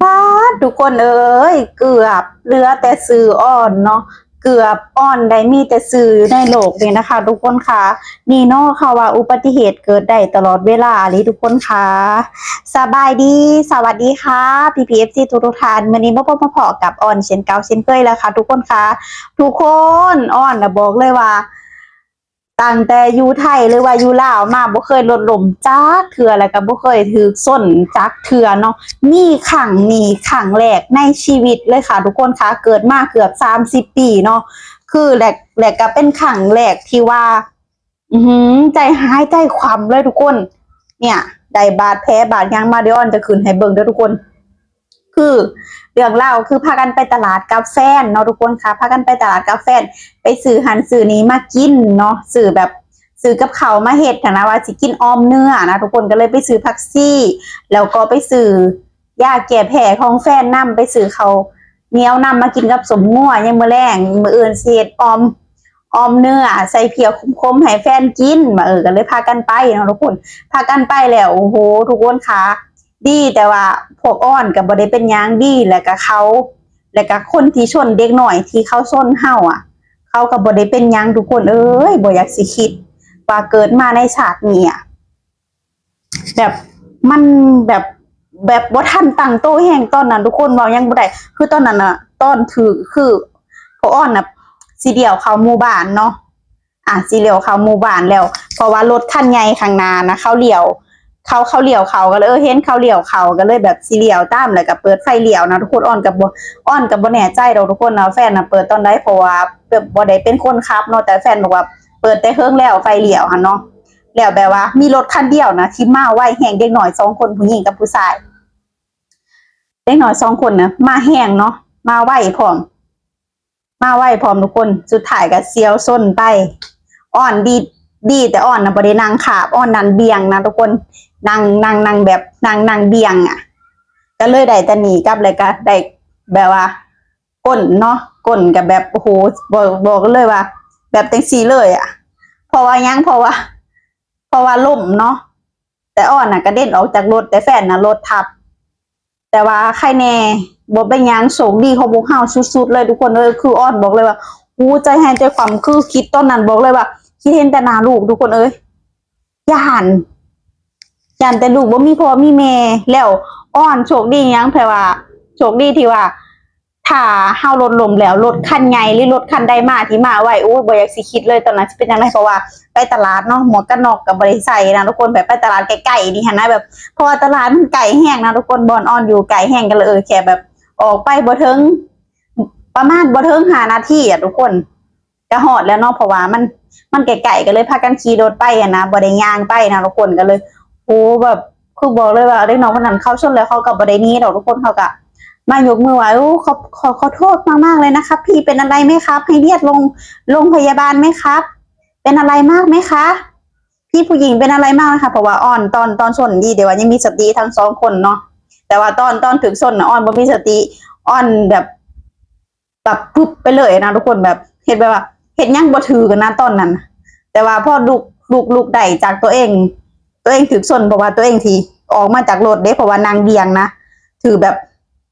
ป้าดทุกคนเอ้ยเกือบเหลือแต่สื่ออ่อนเนาะเกือบอ่อนได้มีแต่สื่อในโลกนี่นะคะทุกคนค่ะนี่เนาะค่ะว่าอุบัติเหตุเกิดได้ตลอดเวลาเลยทุกคนค่ะสบายดีสวัสดีค่ะพีพีเอฟซีทุกท่านวันนี้มาพอกับอ่อนเช่นเก่าเช่นเคยแล้วค่ะทุกคนค่ะทุกคนอ่อนนะบอกเลยว่าตั้งแต่อยู่ไทยหรือว่าอยู่ลาวมาบ่เคยลดลมจักเทื่อแล้วก็บ่เคยถือส้นจักเทื่อเนาะนี่ครั้งแรกในชีวิตเลยค่ะทุกคนค่ะเกิดมาเกือบ30 ปีเนาะคือแรกก็เป็นครั้งแรกที่ว่าใจหายใจคว่ำเลยทุกคนเนี่ยได้บาดแผลบาดหยังมาเดี๋ยวอ้อนจะขึ้นให้เบิ่งเด้อทุกคนคือเรื่องเล่าคือพากันไปตลาดกับแฟนเนาะทุกคนค่ะพากันไปตลาดกับแฟนไปซื้อหันซื้อนี้มากินเนาะซื้อแบบซื้อกับเขาวมาเฮ็ดนะว่าสิกินออมเนื้อนะทุกคนก็เลยไปซื้อผักซี่แล้วก็ไปซื้อยาแก้แพ้ของแฟนนำไปซื้อเขาวเหนียวนำมากินกับสมงัวยังมื้อแรงมื้ออื่นสิเฮ็ดออมเนื้อใส่เพียวคมๆให้แฟนกินมาก็เลยพากันไปเนาะทุกคนพากันไปแล้วโอ้โหทุกคนค่ะดีแต่ว่าพวกอ้อนก็บ่ได้เป็นหยังดีแล้วก็เขาแล้วก็คนที่ชนเด็กน้อยที่เขาชนเฮาอ่ะเขาก็บ่ได้เป็นหยังทุกคนเอ้ยบ่อยากสิคิดว่าเกิดมาในชาตินี้อ่ะแบบมันแบบแบบบ่ทันตั้งโตแฮงตอนนั้นทุกคนเว้ายังบ่ได้คือตอนนั้นน่ะตอนถือคือพวกอ้อนน่ะสิเดี่ยวเข้าหมู่บ้านเนาะ สิเลี้ยวเข้าหมู่บ้านแล้วเพราะว่ารถคันใหญ่ข้างหน้านะเขาเลี้ยวเขาเลี้ยวเขาก็เลยเห็นเขาเลี้ยวเขาก็เลยแบบสิเลี้ยวตามแล้วก็เปิดไฟเลี้ยวนะทุกคนอ้อนก็บ่แน่ใจดอกทุกคนนะแฟนน่ะเปิดตอนใดเพราะว่าแบบบ่ได้เป็นคนขับเนาะแต่แฟนบอกว่าเปิดแต่เฮิงแล้วไฟเลี้ยวหั่นเนาะแล้วแบบว่ามีรถคันเดียวนะที่มาไวแฮงเด็กน้อย2 คนผู้หญิงกับผู้ชายเด็กน้อย2 คนนะมาแฮงเนาะมาไวพร้อม มาไว้พร้อมทุกคนสุดท้ายก็เสียวส้นไปอ่อนดีแต่อ่อนนะบ่ได้นั่งขาบอ่อนนั่งเบียงนะทุกคนนั่งแบบนั่งเบียงอ่ะก็เลยได้แต่หนีกลับเลยก็ได้แบบว่าก้นเนาะก้นกับแบบโอ้โหบอกเลยว่าแบบจังซี่เลยอ่ะเพราะว่ายังเพราะว่าล่มเนาะแต่อ่อนน่ะกระเด็นออกจากรถแต่แฟนน่ะรถทับ แต่ว่าใครแน่บ่เป็นหยังโชคดีของพวกเฮาสุดๆเลยทุกคนเลยคืออ้อนบอกเลยว่าหูใจแฮนใจความคือคิดตอนนั้นบอกเลยว่าคิดเห็นแต่หน้าลูกทุกคนเอ้ยย่านย่านแต่ลูกบ่มีพ่อมีแม่แล้วอ้อนโชคดีหยังแปลว่าโชคดีที่ว่าถ้าเฮารถล้มแล้วรถคันใหญ่หรือรถคันใดมาที่มาไว้โอ้ยบ่อยากสิคิดเลยตอนนั้นสิเป็นจังไดเพราะว่าไปตลาดเนาะหมวกกันน็อกก็บ่ได้ใส่นะทุกคนแบบไปตลาดใกล้ๆนี่หั่นนะแบบ เพราะว่าตลาดมันไก่แห้งนะทุกคนบอนออนอยู่ไก่แห้งกันเลยแค่แบบออกไปบ่ถึงประมาณบ่ถึง5 นาทีอ่ะทุกคนก็ฮอดแล้วเนาะเพราะว่ามันไก่ๆกันเลยพากันขี่รถไปอ่ะนะบ่ได้ย่างไปนะทุกคนก็เลยโอ้แบบคือบอกเลยว่าเด็กน้องคนนั้นเขาชนแล้วเขาก็บ่ได้หนีดอกทุกคนเขาก็มายกมือไหว้โอ้ขอโทษมากๆเลยนะครับพี่เป็นอะไรไหมครับให้เรียกโรงพยาบาลไหมครับเป็นอะไรมากไหมคะพี่ผู้หญิงเป็นอะไรมากไหมคะเพราะว่าอ้อนตอนชนดีเดี๋ยวว่ายังมีสติทั้ง2 คนเนาะแต่ว่าตอนถึงชนน่ะอ้อนบ่มีสติอ้อนแบบปุ๊บไปเลยนะทุกคนแบบเห็นแบบว่าเห็นยังบ่ถือกันนะตอนนั้นแต่ว่าพอลูกได้จากตัวเองถึกชนเพราะว่าตัวเองที่ออกมาจากรถเด้เพราะว่านางเบียงนะถือแบบ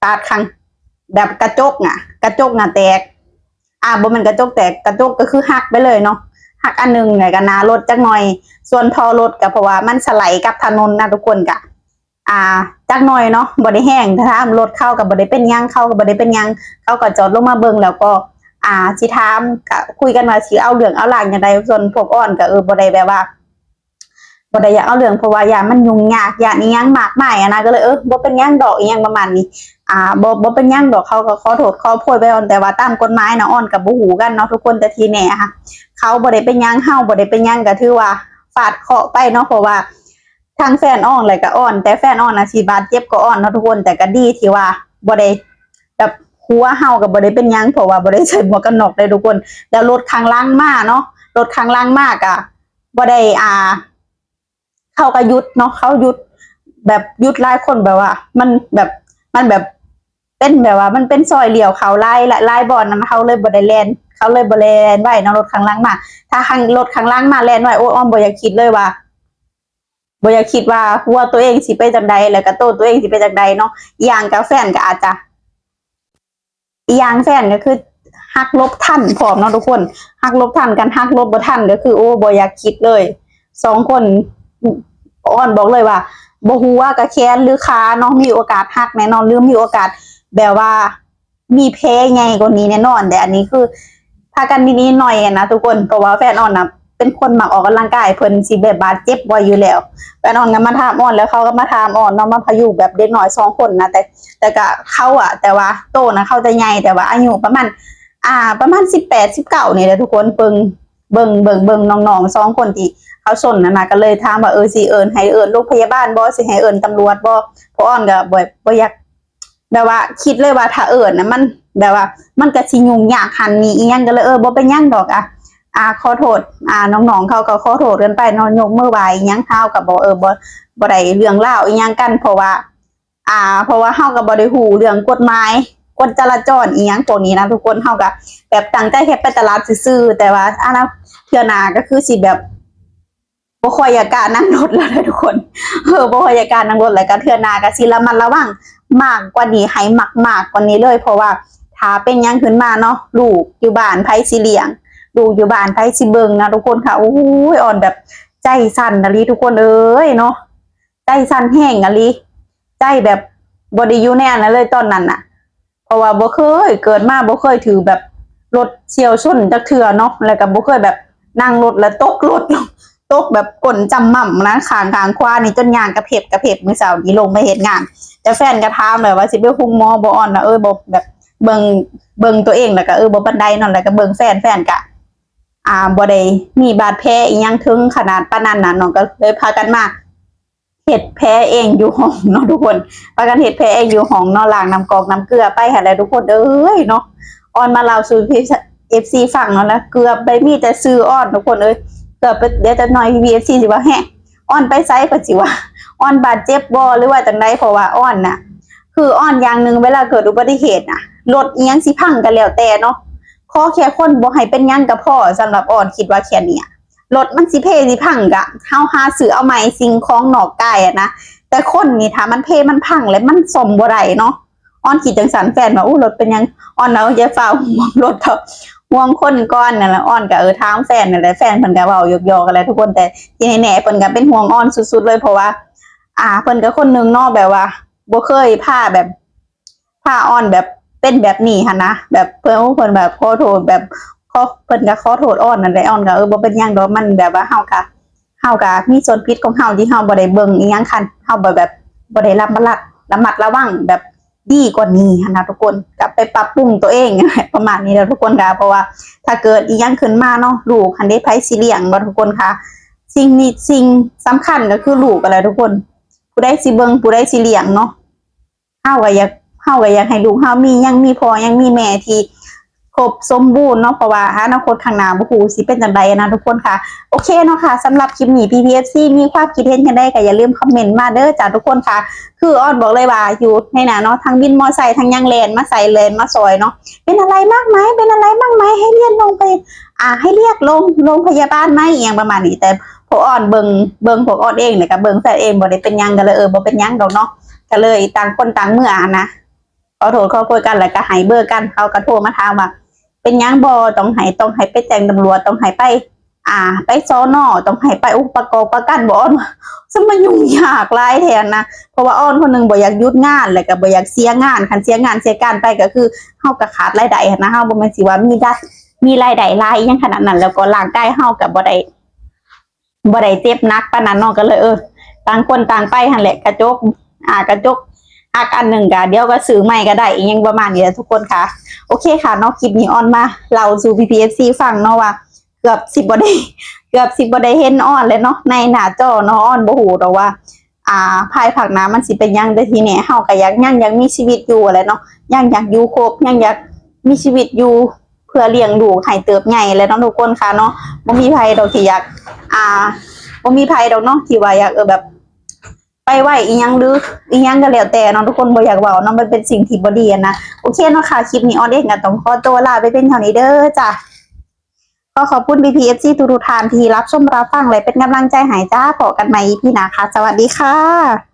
ตาดคังแบบกระจกน่ะแตกบ่แมันกระจกแตกกระจกก็คือหักไปเลยเนาะหักอันนึงเนี่ยก็หน้ารถจักหน่อยส่วนท่อรถก็เพราะว่ามันสไลด์กับถนนนะทุกคนก็อ่าจักหน่อยเนาะบ่ได้แห้งถ้ารถเข้ากับบ่ได้เป็นหยังเข้ากับบ่ได้เป็นหยังเขาก็จอดลงมาเบิ่งแล้วก็สิถามก็คุยกันว่าสิเอาเรื่องเอาราวจังไดส่วนพวกอ้อนก็บ่ได้แบบว่าบ่ได้อยากเอาเรื่องเพราะว่าย้านมันยุ่งยากย้านอิหยังมากมายอะนะก็เลยบ่เป็นหยังดอกอิหยังประมาณนี้บ่เป็นหยังดอกเขาก็ขอโทษขอโพยไปก่อนแต่ว่าตามกฎหมายน่ะอ้อนก็บ่ฮู้กันเนาะทุกคนแต่ที่แน่ค่ะเขาบ่ได้เป็นหยังเฮาบ่ได้เป็นหยังก็ถือว่าฟาดเคราะห์ไปเนาะเพราะว่าทางแฟนอ้อนเลยก็อ้อนแต่แฟนอ้อนน่ะสิบาดเจ็บก็อ้อนเนาะทุกคนแต่ก็ดีที่ว่าบ่ได้แบบหัวเฮาก็บ่ได้เป็นหยังเพราะว่าบ่ได้ใส่หมวกกันน็อกเลยทุกคนแล้วรถข้างหลังมาเนาะรถข้างหลังมาก็บ่ได้เขาก็หยุดเนาะเขาหยุดแบบหยุดหลายคนแบบว่ามันแบบเป็นแบบว่ามันเป็นซอยเลี้ยวเขาไล่บอนนะเขาเลยบ่ได้แล่นเขาเลยบ่แล่นไว้เนาะรถข้างหลังมาถ้ารถข้างหลังมาแล่นไว้โอ้อ้อมบ่อยากคิดเลยว่า บ่อยากคิดว่าตัวเองสิไปจังใดแล้วก็โตตัวเองสิไปจังใดเนาะอย่างกับแฟนก็อาจจะอย่างแฟนก็คือฮักลบทันพร้อมเนาะทุกคนฮักลบทันกันฮักลบบ่ทันก็คือโอ้บ่อยากคิดเลย2คนอ้อนบอกเลยว่าบ่ฮู้ว่ากะแค้นหรือคาเนาะมีโอกาสฮักแน่นอนหรือมีโอกาสแบบว่ามีแพ้ใหญ่กว่านี้แน่นอนแต่อันนี้คือพากันนิดๆหน่อยนะทุกคนเพราะว่าแฟนอ้อนนะเป็นคนมักออกกำลังกายเพิ่นสิแบบบาดเจ็บบ่อยอยู่แล้วแฟนอ้อนก็มาถามอ้อนแล้วเขาก็มาถามอ้อนเนาะมาพยุแบบเด็กน้อย2คนนะแต่ก็เขาอะแต่ว่าโตนะเขาจะใหญ่แต่ว่าอายุประมาณ18-19นี่แหละทุกคนเบิ่งน้องๆ2คนที่เขาชนนะก็เลยถามว่าสิเอิ้นให้เอิ้นโรงพยาบาลบ่สิให้เอิ้นตำรวจบ่เพราะอ้อนก็บ่อยากแบบว่าคิดเลยว่าถ้าเอิ้นนะมันแบบว่ามันก็สิยุ่งยากหันนี่อีหยังก็เลยบ่เป็นหยังดอกขอโทษน้องๆเขาก็ขอโทษกันไปเนาะยกมือไหว้อีหยังเฮาก็บ่ได้เรื่องราวอีหยังกันเพราะว่าเฮาก็บ่ได้ฮู้เรื่องกฎหมายกฎจราจรอีหยังพวกนี้นะทุกคนเฮาก็แบบตั้งใจแค่ไปตลาดซื่อๆแต่ว่าเทื่อหน้าก็คือสิแบบบ่ค่อยอยากกล้านั่งรถแล้วนะทุกคนบ่ค่อยอยากกล้านั่งรถแล้วก็เทื่อหน้าก็สิระมัดระวังมากกว่านี้ให้มากกว่านี้เลยเพราะว่าถ้าเป็นหยังขึ้นมาเนาะลูกอยู่บ้านไผสิเลี้ยงลูกอยู่บ้านไผสิเบิ่งนะทุกคนค่ะโอ้ยอ่อนแบบใจสั่นอะลิทุกคนเอ้ยเนาะใจสั่นแห้งอะลิใจแบบบ่ได้อยู่ในอันนั้นเลยตอนนั้นน่ะเพราะว่าบ่เคยเกิดมาบ่เคยถือแบบรถเฉี่ยวชนจักเทื่อเนาะแล้วก็บ่เคยแบบนั่งรถแล้วตกรถตกแบบก้นจำม่ำนะข้างขวานี่จนย่างกระเพบมื้อเช้านี้ลงไปเฮ็ดงานแต่แฟนก็ถามเลยว่าสิไปหุ้มหมอบ่อ่อนนะบ่แบบเบิ่งตัวเองแล้วก็บ่ปานใดนั่นแล้วก็เบิ่งแฟนก็บ่ได้มีบาดแผลอีหยังถึงขนาดปานนั้นน่ะน้องก็เลยพากันมาเฮ็ดแผลเองอยู่ห้องเนาะทุกคนพากันเฮ็ดแผลเองอยู่ห้องเนาะล้างน้ำกอกน้ำเกลือไปหั่นแหละทุกคนเอ้ยเนาะออนมาเล่าสู่FC ฟังเนาะแล้วเกือบไปมีแต่ซื้ออ้อนทุกคนเอ้ยเกือบไปเดี๋ยวจะหน่อย FC สิว่าแฮะอ้อนไปไสก็สิว่าอ้อนบาดเจ็บบ่หรือว่าจังได๋เพราะว่าอ้อนน่ะคืออ้อนอย่างนึงเวลาเกิดอุบัติเหตุน่ะรถอีหยังสิพังก็แล้วแต่เนาะขอแค่คนบ่ให้เป็นหยังก็พอสำหรับอ้อนคิดว่าแค่นี้รถมันสิเพสิพังก็เฮาหาซื้อเอาใหม่สิ่งของนอกกายนะแต่คนนี่ถ้ามันเพมันพังแล้วมันซ่อมบ่ได้เนาะอ้อนคิดจังซั่นแฟนว่าอู้รถเป็นหยังอ้อนเอาอย่าฟ้าวห่วงรถเถอะห่วงคนก่อนนั่นแหละอ้อนก็ถามแฟนนั่นแหละแฟนเพิ่นก็เว้าหยอกๆกันแหละทุกคนแต่ที่แน่ๆเพิ่นก็เป็นห่วงอ้อนสุดๆเลยเพราะว่าเพิ่นก็คนนึงเนาะแบบว่าบ่เคยพาอ้อนแบบเป็นแบบนี้หั่นนะแบบเพิ่นแบบขอโทษแบบเพิ่นก็ขอโทษอ้อนนั่นแหละอ้อนก็บ่เป็นหยังดอกมันแบบว่าเฮาก็มีส่วนผิดของเฮาที่เฮาบ่ได้เบิ่งอีหยังคันเฮาแบบบ่ได้ระมัดระวังแบบดีกว่านี้หั่นนะทุกคนกลับไปปรับปรุงตัวเองประมาณนี้แล้วทุกคนค่ะเพราะว่าถ้าเกิดอีหยังขึ้นมาเนาะลูกคันได้ไผสิเลี้ยงบ่ทุกคนค่ะสิ่งสำคัญก็คือลูกอะไรทุกคนผู้ใดสิเบิ่งผู้ใดสิเลี้ยงเนาะเฮาก็อยากให้ลูกเฮายังมีพ่อยังมีแม่ที่ครบสมบูรณ์เนาะเพราะว่าอนาคตข้างหน้าบ่ฮู้สิเป็นจังไดนะทุกคนค่ะโอเคเนาะค่ะสำหรับคลิปนี้ PPFC มีความคิดเห็นจังไดก็อย่าลืมคอมเมนต์มาเด้อจ้ะทุกคนค่ะคืออ้อนบอกเลยว่าอยู่ในน่ะเนาะทั้งบินมอไซค์ทั้งยังแลนมาใส่เลนมาซอยเนาะเป็นอะไรมากไหมให้เรียกลงไปให้เรียกโรงพยาบาลไหมอีหยังประมาณนี้แต่พวกอ้อนเบิ่งพวกอ้อนเองเนี่ยก็เบิ่งแฟนเองบ่ได้เป็นหยังก็เลยบ่เป็นหยังดอกเนาะก็เลยต่างคนต่างเมื่อนะขอโทษขอโพยกันแล้วก็ให้เบอร์กันเขาก็โทรมาถามว่าเป็นหยังบ่ต้องให้ไปแจ้งตำรวจต้องให้ไปไปสน.ต้องให้ไปประกันบ่อ้อนสมัยยุ่งยากหลายแทนนะเพราะว่าอ้อนคนนึงบ่อยากหยุดงานแล้วก็บ่อยากเสียงานคันเสียงานเสียการไปก็คือเฮาก็ขาดรายได้นะเฮาบ่แม่นสิว่ามีรายได้หลายอีหยังขนาดนั้นแล้วก็ร่างกายเฮาก็บ่ได้เจ็บหนักปานนั้นเนาะก็เลยต่างคนต่างไปหั่นแหละกระจกอันหนึ่งก็เดี๋ยวก็ซื้อใหม่ก็ได้อีกยังประมาณนี้แหละทุกคนค่ะโอเคค่ะเนาะคลิปนี้ออนมาเราสู่ PPFC ฟังเนาะว่าเกือบ10บ่ได้เห็นออนเลยเนาะในหน้าจอเนาะออนบ่ฮู้ดอกว่าภายภาคหน้ามันสิเป็นยังแต่ทีนี้เฮาก็ยังมีชีวิตอยู่แหละเนาะยังอยากอยู่ครบยังอยากมีชีวิตอยู่เพื่อเลี้ยงลูกให้เติบใหญ่แล้วเนาะทุกคนค่ะเนาะบ่มีไผดอกที่อยากบ่มีไผดอกเนาะที่ว่าอยากแบบไปไหวอีหยังหรืออีหยังก็แล้วแต่เนาะทุกคนบ่อยากเว้าเนาะมันเป็นสิ่งที่บ่ดีนะโอเคเนาะค่ะคลิปนี้ออนเองก็ต้องขอตัวลาไปเป็นเท่านี้เด้อจ้ะ ก็ขอบคุณ BPFC ทุกท่านที่รับชมรับฟังและเป็นกำลังใจให้จ้าพบกันใหม่ EP หน้าค่ะสวัสดีค่ะ